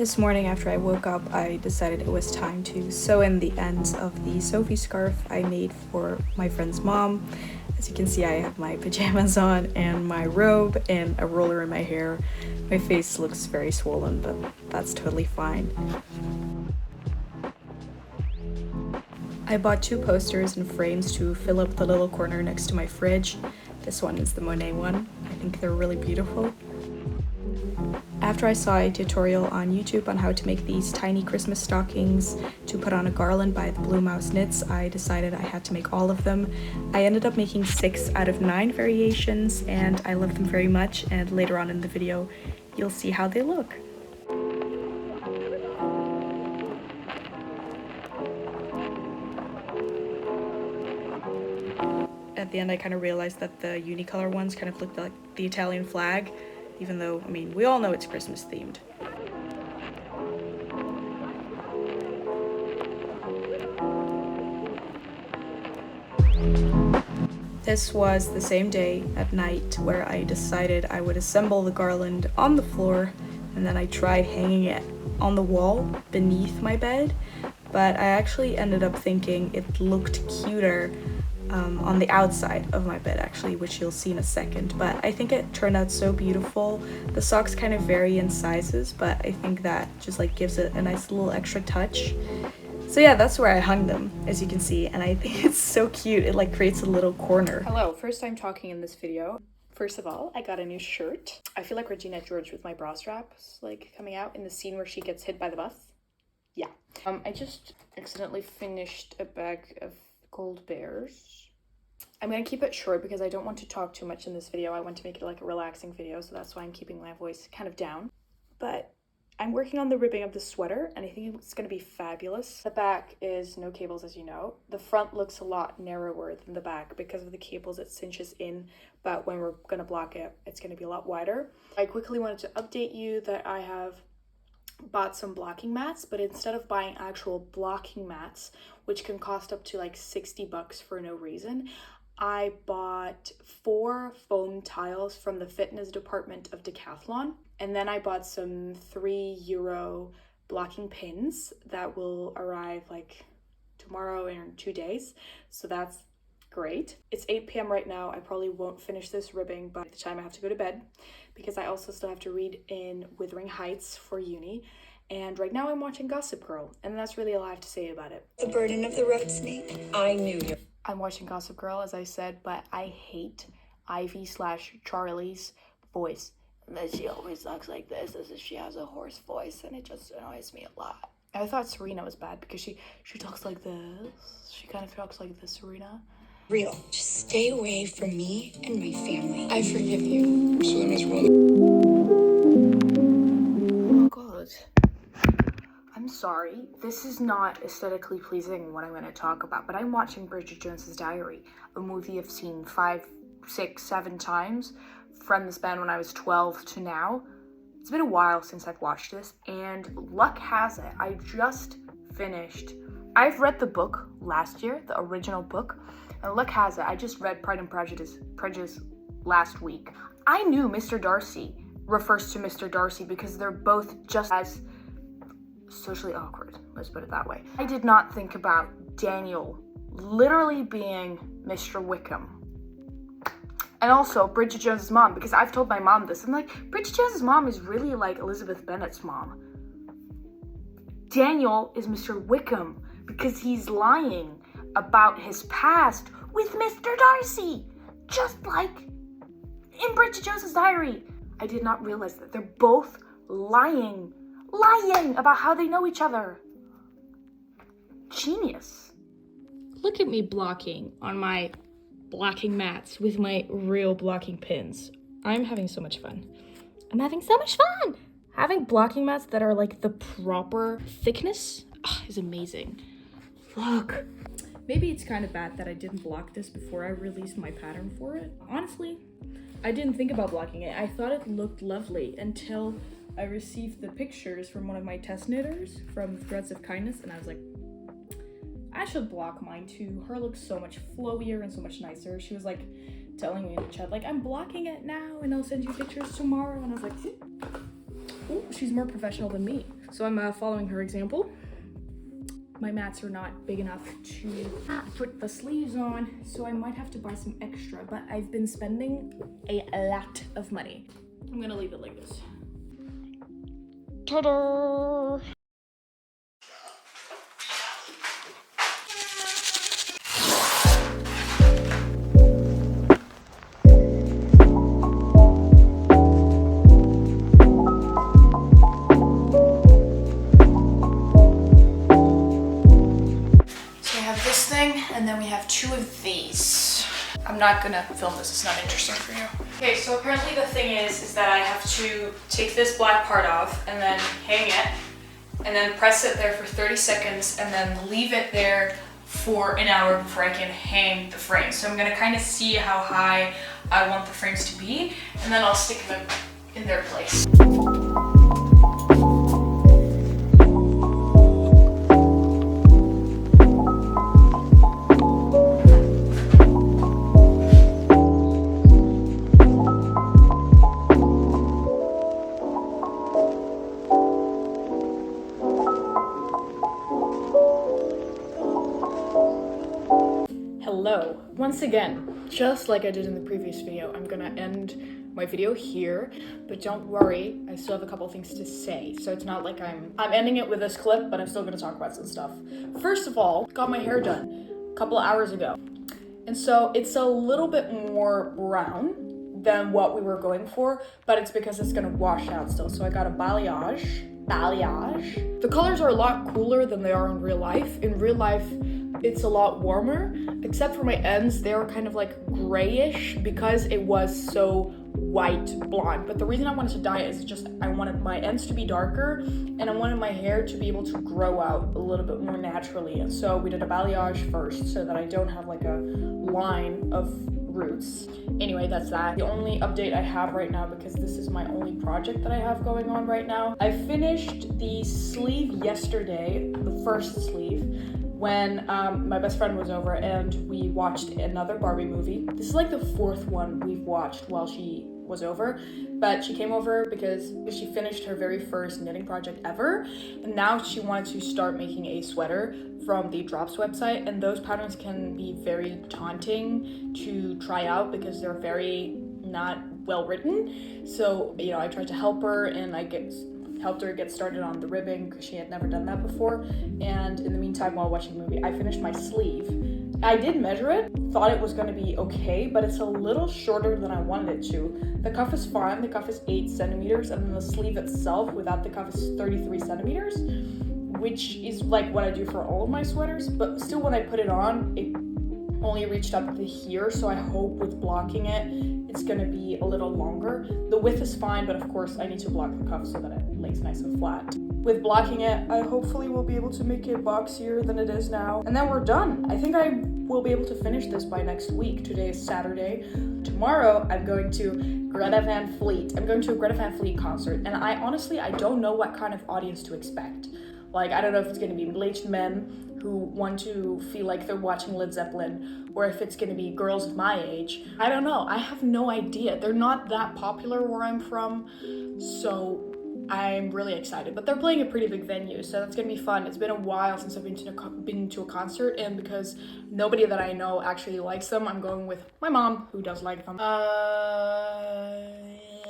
This morning after I woke up, I decided it was time to sew in the ends of the Sophie scarf I made for my friend's mom. As you can see, I have my pajamas on and my robe and a roller in my hair. My face looks very swollen, but that's totally fine. I bought 2 posters and frames to fill up the little corner next to my fridge. This one is the Monet one. I think they're really beautiful. After I saw a tutorial on YouTube on how to make these tiny Christmas stockings to put on a garland by the Blue Mouse Knits, I decided I had to make all of them. I ended up making 6 out of 9 variations, and I love them very much, and later on in the video you'll see how they look. At the end I kind of realized that the unicolor ones kind of looked like the Italian flag, even though, I mean, we all know it's Christmas themed. This was the same day at night where I decided I would assemble the garland on the floor, and then I tried hanging it on the wall beneath my bed, but I actually ended up thinking it looked cuter on the outside of my bed, actually, which you'll see in a second. But I think it turned out so beautiful. The socks kind of vary in sizes, but I think that just like gives it a nice little extra touch. So yeah, that's where I hung them, as you can see, and I think it's so cute. It like creates a little corner. Hello, first time talking in this video. First of all, I got a new shirt. I feel like Regina George with my bra straps, like coming out in the scene where she gets hit by the bus. Yeah. I just accidentally finished a bag of Gold Bears. I'm gonna keep it short because I don't want to talk too much in this video. I want to make it like a relaxing video, so that's why I'm keeping my voice kind of down. But I'm working on the ribbing of the sweater, and I think it's gonna be fabulous. The back is no cables, as you know. The front looks a lot narrower than the back because of the cables it cinches in, but when we're gonna block it, it's gonna be a lot wider. I quickly wanted to update you that I have bought some blocking mats, but instead of buying actual blocking mats, which can cost up to like 60 bucks for no reason, I bought 4 foam tiles from the fitness department of Decathlon, and then I bought some €3 blocking pins that will arrive like tomorrow in 2 days, so that's great. It's 8 p.m. right now. I probably won't finish this ribbing by the time I have to go to bed because I also still have to read in Wuthering Heights for uni. And right now I'm watching Gossip Girl, and that's really all I have to say about it. The burden of the road snake. I knew you. I'm watching Gossip Girl, as I said, but I hate Ivy/Charlie's voice. And then she always talks like this, as if she has a hoarse voice, and it just annoys me a lot. I thought Serena was bad because she talks like this. She kind of talks like this, Serena. Real. Just stay away from me and my family. I forgive you. So then it's Oh god. I'm sorry. This is not aesthetically pleasing what I'm going to talk about, but I'm watching Bridget Jones's Diary, a movie I've seen 5, 6, 7 times from the span when I was 12 to now. It's been a while since I've watched this, and luck has it, I just finished. I've read the book last year, the original book, and luck has it, I just read Pride and Prejudice last week. I knew Mr. Darcy refers to Mr. Darcy because they're both just as socially awkward, let's put it that way. I did not think about Daniel literally being Mr. Wickham. And also Bridget Jones's mom, because I've told my mom this. I'm like, Bridget Jones's mom is really like Elizabeth Bennet's mom. Daniel is Mr. Wickham because he's lying about his past with Mr. Darcy, just like in Bridget Jones's Diary. I did not realize that they're both lying about how they know each other. Genius. Look at me blocking on my blocking mats with my real blocking pins. I'm having so much fun. I'm having so much fun! Having blocking mats that are like the proper thickness is amazing. Look. Maybe it's kind of bad that I didn't block this before I released my pattern for it. Honestly, I didn't think about blocking it. I thought it looked lovely until I received the pictures from one of my test knitters from Threads of Kindness, and I was like, I should block mine too. Her looks so much flowier and so much nicer. She was like telling me in the chat, like, I'm blocking it now and I'll send you pictures tomorrow. And I was like, Ooh, she's more professional than me. So I'm following her example. My mats are not big enough to put the sleeves on, so I might have to buy some extra, but I've been spending a lot of money. I'm gonna leave it like this. Ta-da! And then we have 2 of these. I'm not gonna film this, it's not interesting for you. Okay, so apparently the thing is that I have to take this black part off and then hang it and then press it there for 30 seconds and then leave it there for an hour before I can hang the frames. So I'm gonna kind of see how high I want the frames to be and then I'll stick them in their place. Hello, once again, just like I did in the previous video, I'm gonna end my video here, but don't worry, I still have a couple things to say. So it's not like I'm ending it with this clip, but I'm still gonna talk about some stuff. First of all, got my hair done a couple of hours ago. And so it's a little bit more brown than what we were going for, but it's because it's gonna wash out still. So I got a balayage. The colors are a lot cooler than they are in real life. In real life, it's a lot warmer, except for my ends. They were kind of like grayish because it was so white blonde. But the reason I wanted to dye it is just I wanted my ends to be darker and I wanted my hair to be able to grow out a little bit more naturally. And so we did a balayage first so that I don't have like a line of roots. Anyway, that's that. The only update I have right now, because this is my only project that I have going on right now. I finished the sleeve yesterday, the first sleeve, when my best friend was over and we watched another Barbie movie. This is like the 4th one we've watched while she was over, but she came over because she finished her very first knitting project ever, and now she wanted to start making a sweater from the Drops website, and those patterns can be very taunting to try out because they're very not well written. So, you know, I tried to help her and helped her get started on the ribbing because she had never done that before. And in the meantime, while watching the movie, I finished my sleeve. I did measure it, thought it was going to be okay, but it's a little shorter than I wanted it to. The cuff is fine, the cuff is 8 centimeters, and then the sleeve itself without the cuff is 33 centimeters, which is like what I do for all of my sweaters, but still when I put it on, it only reached up to here, so I hope with blocking it's gonna be a little longer. The width is fine, but of course I need to block the cuff so that it lays nice and flat. With blocking it, I hopefully will be able to make it boxier than it is now. And then we're done. I think I will be able to finish this by next week. Today is Saturday. Tomorrow I'm going to Greta Van Fleet. I'm going to a Greta Van Fleet concert, and I don't know what kind of audience to expect. Like, I don't know if it's gonna be middle-aged men who want to feel like they're watching Led Zeppelin, or if it's gonna be girls of my age. I don't know, I have no idea. They're not that popular where I'm from, so I'm really excited. But they're playing a pretty big venue, so that's gonna be fun. It's been a while since I've been to a concert, and because nobody that I know actually likes them, I'm going with my mom, who does like them.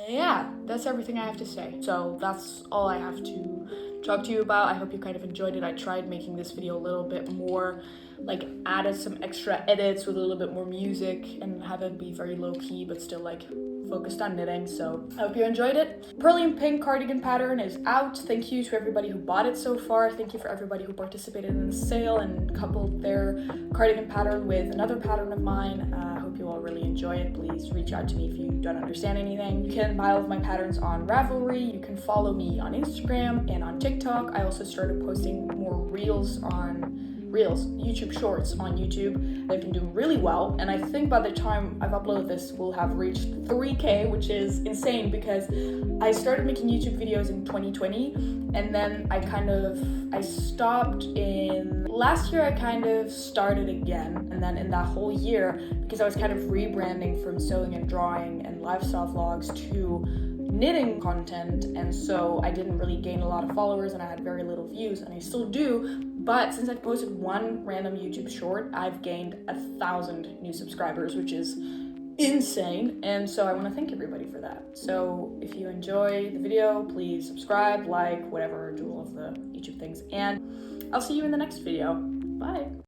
Yeah, that's everything I have to say. So that's all I have to talk to you about. I hope you kind of enjoyed it. I tried making this video a little bit more, like added some extra edits with a little bit more music and have it be very low key, but still like focused on knitting. So I hope you enjoyed it. Pearly and Pink cardigan pattern is out. Thank you to everybody who bought it so far. Thank you for everybody who participated in the sale and coupled their cardigan pattern with another pattern of mine. I hope you all really enjoy it. Please reach out to me if you don't understand anything. You can buy all of my patterns on Ravelry. You can follow me on Instagram and on TikTok. I also started posting more reels on Reels, YouTube Shorts on YouTube. They've been doing really well, and I think by the time I've uploaded this, we'll have reached 3K, which is insane because I started making YouTube videos in 2020, and then I stopped in last year. I kind of started again, and then in that whole year, because I was kind of rebranding from sewing and drawing and lifestyle vlogs to knitting content, and so I didn't really gain a lot of followers and I had very little views, and I still do, but since I've posted one random YouTube short, I've gained 1,000 new subscribers, which is insane, and so I want to thank everybody for that. So if you enjoy the video, please subscribe, like, whatever, do all of the YouTube things, and I'll see you in the next video. Bye!